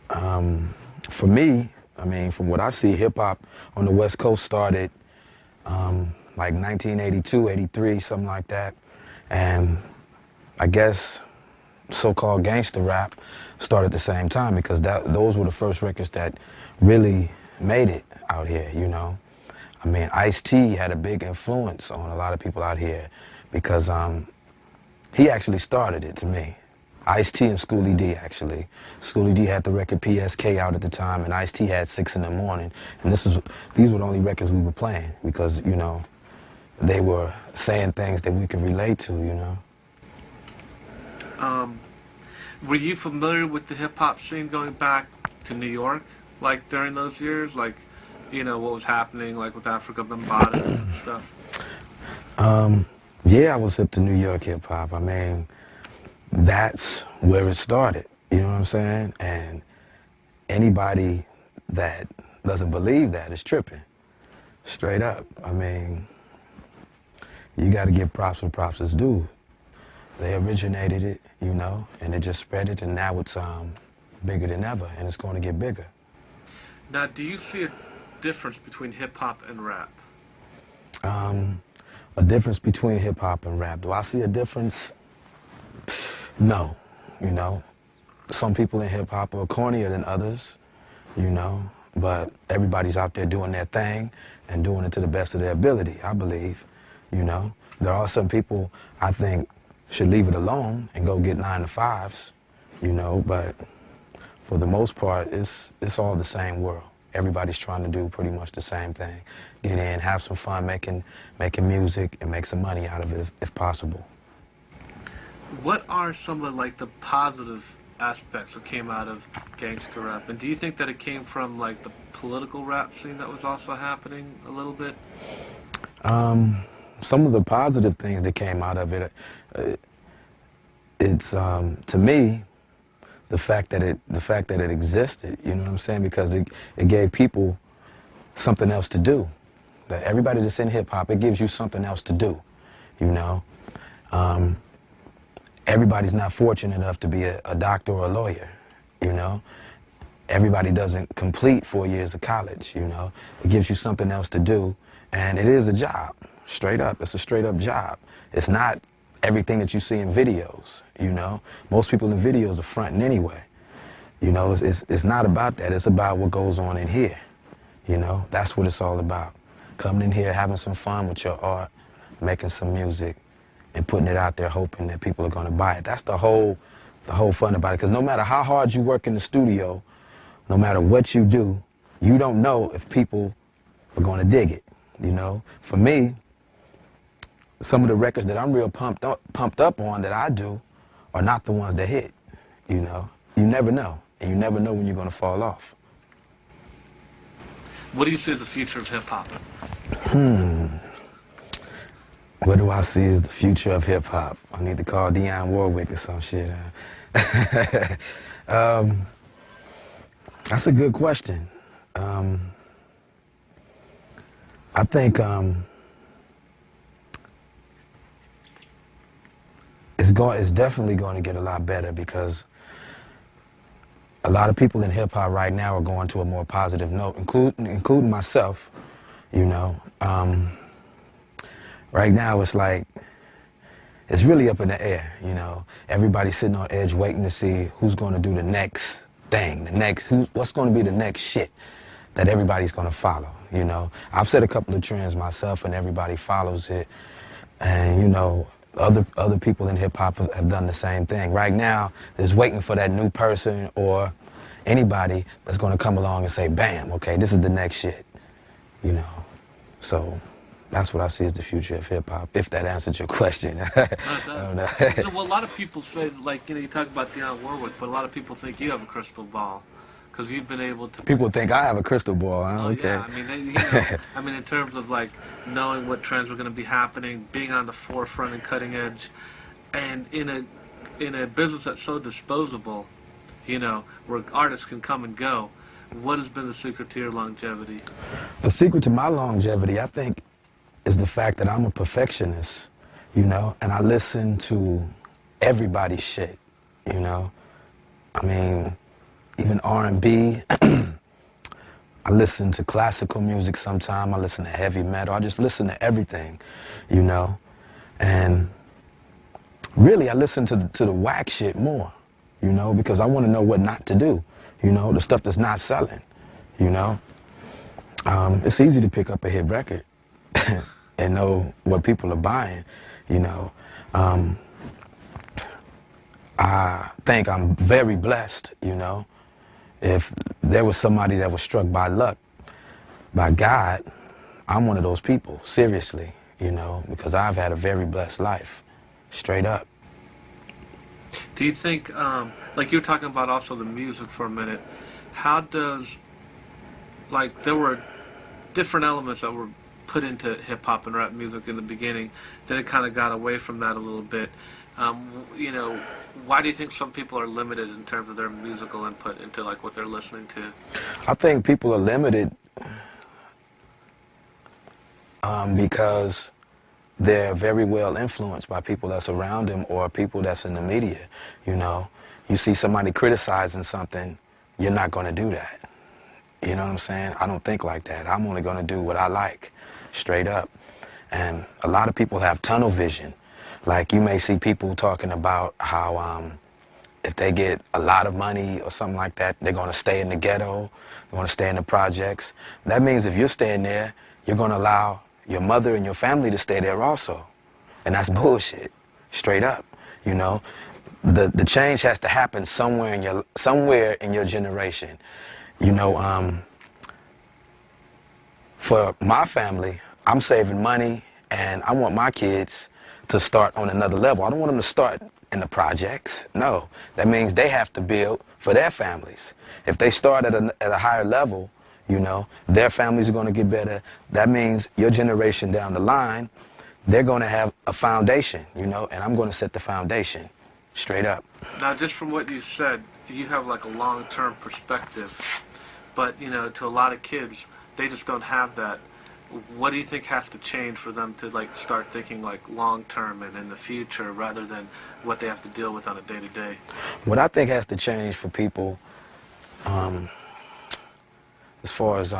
For me, I mean, from what I see, hip-hop on the West Coast started like 1982, 83, something like that. And I guess so-called gangster rap started at the same time because those were the first records that really made it out here, you know. I mean, Ice-T had a big influence on a lot of people out here because he actually started it to me. Ice-T and Schoolie D, actually. Schoolie D had the record PSK out at the time, and Ice-T had 6 in the morning. And these were the only records we were playing because, you know, they were saying things that we could relate to, you know. Were you familiar with the hip-hop scene going back to New York, like, during those years? Like, you know, what was happening, like, with Africa Bambaataa and stuff? Yeah, I was hip to New York hip-hop. I mean, that's where it started, you know what I'm saying? And anybody that doesn't believe that is tripping, straight up. I mean, you got to give props where props is due. They originated it, you know, and it just spread it, and now it's bigger than ever, and it's going to get bigger. Now, do you see a difference between hip-hop and rap? A difference between hip-hop and rap. Do I see a difference? No, you know. Some people in hip-hop are cornier than others, you know, but everybody's out there doing their thing and doing it to the best of their ability, I believe, you know. There are some people, I think, should leave it alone and go get 9 to 5s, you know, but for the most part, it's all the same world. Everybody's trying to do pretty much the same thing. Get in, have some fun making music, and make some money out of it if possible. What are some of, like, the positive aspects that came out of gangster rap? And do you think that it came from, like, the political rap scene that was also happening a little bit? Some of the positive things that came out of it, it's to me, the fact that it existed, you know what I'm saying? Because it gave people something else to do. That everybody that's in hip hop, it gives you something else to do, you know. Everybody's not fortunate enough to be a doctor or a lawyer, you know. Everybody doesn't complete 4 years of college, you know. It gives you something else to do, and it is a job, straight up. It's a straight up job. It's not everything that you see in videos, you know. Most people in videos are fronting anyway. You know, it's not about that. It's about what goes on in here, you know. That's what it's all about. Coming in here, having some fun with your art, making some music, and putting it out there hoping that people are going to buy it. That's the whole fun about it. Because no matter how hard you work in the studio, no matter what you do, you don't know if people are going to dig it, you know. For me, some of the records that I'm real pumped up on that I do are not the ones that hit, you know. You never know, and you never know when you're going to fall off. What do you see as the future of hip-hop? What do I see as the future of hip-hop? I need to call Dionne Warwick or some shit. That's a good question. I think it's definitely going to get a lot better because a lot of people in hip-hop right now are going to a more positive note, including myself, you know. Right now, it's like, it's really up in the air, you know. Everybody's sitting on edge waiting to see who's going to do the next thing, what's going to be the next shit that everybody's going to follow, you know. I've set a couple of trends myself, and everybody follows it. And, you know, other people in hip-hop have done the same thing. Right now, there's waiting for that new person or anybody that's going to come along and say, bam, okay, this is the next shit, you know. So that's what I see as the future of hip-hop, if that answered your question. I don't know. You know, well, a lot of people say, like, you know, you talk about Dionne Warwick, but a lot of people think you have a crystal ball because you've been able to... People think I have a crystal ball, huh? Oh, okay. yeah, I mean, you know, I mean, in terms of, like, knowing what trends were going to be happening, being on the forefront and cutting edge, and in a business that's so disposable, you know, where artists can come and go, what has been the secret to your longevity? The secret to my longevity, I think, is the fact that I'm a perfectionist, you know, and I listen to everybody's shit, you know. I mean, even R&B. I listen to classical music sometime. I listen to heavy metal. I just listen to everything, you know. And really, I listen to the whack shit more, you know, because I want to know what not to do, you know, the stuff that's not selling, you know. It's easy to pick up a hit record and know what people are buying, you know. I think I'm very blessed, you know. If there was somebody that was struck by luck, by God, I'm one of those people, seriously, you know, because I've had a very blessed life, straight up. Do you think, like you were talking about also the music for a minute, how does, like there were different elements that were put into hip-hop and rap music in the beginning, then it kind of got away from that a little bit. You know, why do you think some people are limited in terms of their musical input into like what they're listening to? I think people are limited because they're very well influenced by people that's around them or people that's in the media, you know. You see somebody criticizing something, you're not going to do that. You know what I'm saying? I don't think like that. I'm only going to do what I like, straight up. And a lot of people have tunnel vision. Like you may see people talking about how if they get a lot of money or something like that, they're going to stay in the ghetto, they're going to stay in the projects. That means if you're staying there, you're going to allow your mother and your family to stay there also. And that's bullshit, straight up, you know. The change has to happen somewhere in your generation. You know, for my family, I'm saving money and I want my kids to start on another level. I don't want them to start in the projects. No, that means they have to build for their families. If they start at a higher level, you know, their families are going to get better. That means your generation down the line, they're going to have a foundation, you know, and I'm going to set the foundation, straight up. Now, just from what you said, you have like a long-term perspective, but, you know, to a lot of kids, they just don't have that. What do you think has to change for them to like start thinking like long-term and in the future rather than what they have to deal with on a day-to-day? What I think has to change for people as far as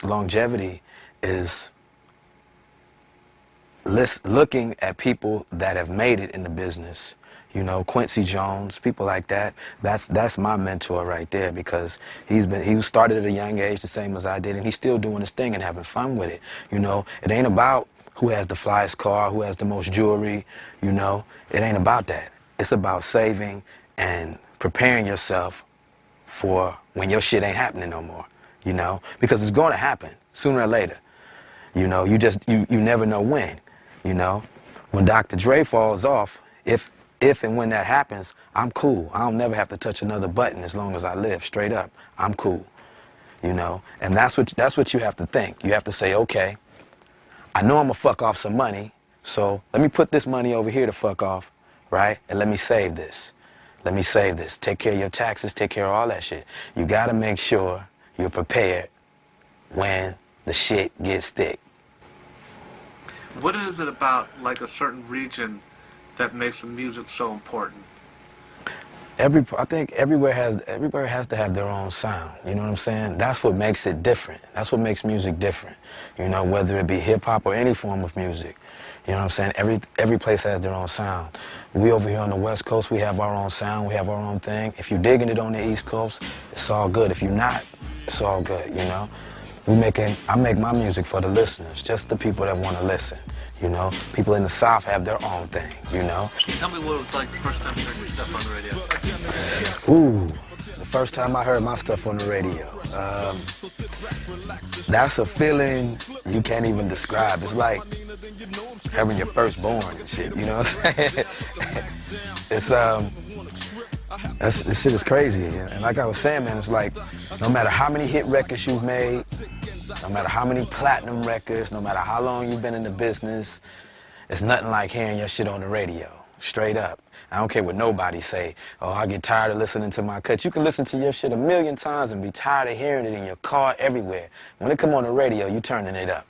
longevity is looking at people that have made it in the business. You know, Quincy Jones, people like that. That's my mentor right there because he started at a young age the same as I did, and he's still doing his thing and having fun with it. You know, it ain't about who has the flyest car, who has the most jewelry. You know, it ain't about that. It's about saving and preparing yourself for when your shit ain't happening no more. You know, because it's going to happen sooner or later. You know, you never know when. You know, when Dr. Dre falls off, if and when that happens, I'm cool. I'll never have to touch another button as long as I live, straight up. I'm cool, you know? And that's what you have to think. You have to say, okay, I know I'm gonna fuck off some money, so let me put this money over here to fuck off, right? And let me save this. Let me save this. Take care of your taxes, take care of all that shit. You gotta make sure you're prepared when the shit gets thick. What is it about like a certain region that makes the music so important? I think everywhere has to have their own sound. You know what I'm saying? That's what makes it different. That's what makes music different. You know, whether it be hip hop or any form of music. You know what I'm saying? Every place has their own sound. We over here on the West Coast, we have our own sound. We have our own thing. If you're digging it on the East Coast, it's all good. If you're not, it's all good. You know, I make my music for the listeners, just the people that want to listen. You know, people in the South have their own thing, you know. Tell me what it was like the first time you heard your stuff on the radio. Ooh, the first time I heard my stuff on the radio. That's a feeling you can't even describe. It's like having your firstborn and shit, you know what I'm saying? This shit is crazy. And like I was saying, man, it's like no matter how many hit records you've made, no matter how many platinum records, no matter how long you've been in the business, it's nothing like hearing your shit on the radio, straight up. I don't care what nobody say. Oh, I get tired of listening to my cut. You can listen to your shit a million times and be tired of hearing it in your car, everywhere. When it come on the radio, you turning it up,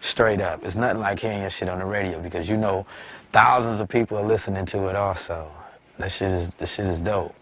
straight up. It's nothing like hearing your shit on the radio because you know thousands of people are listening to it also. This shit is dope.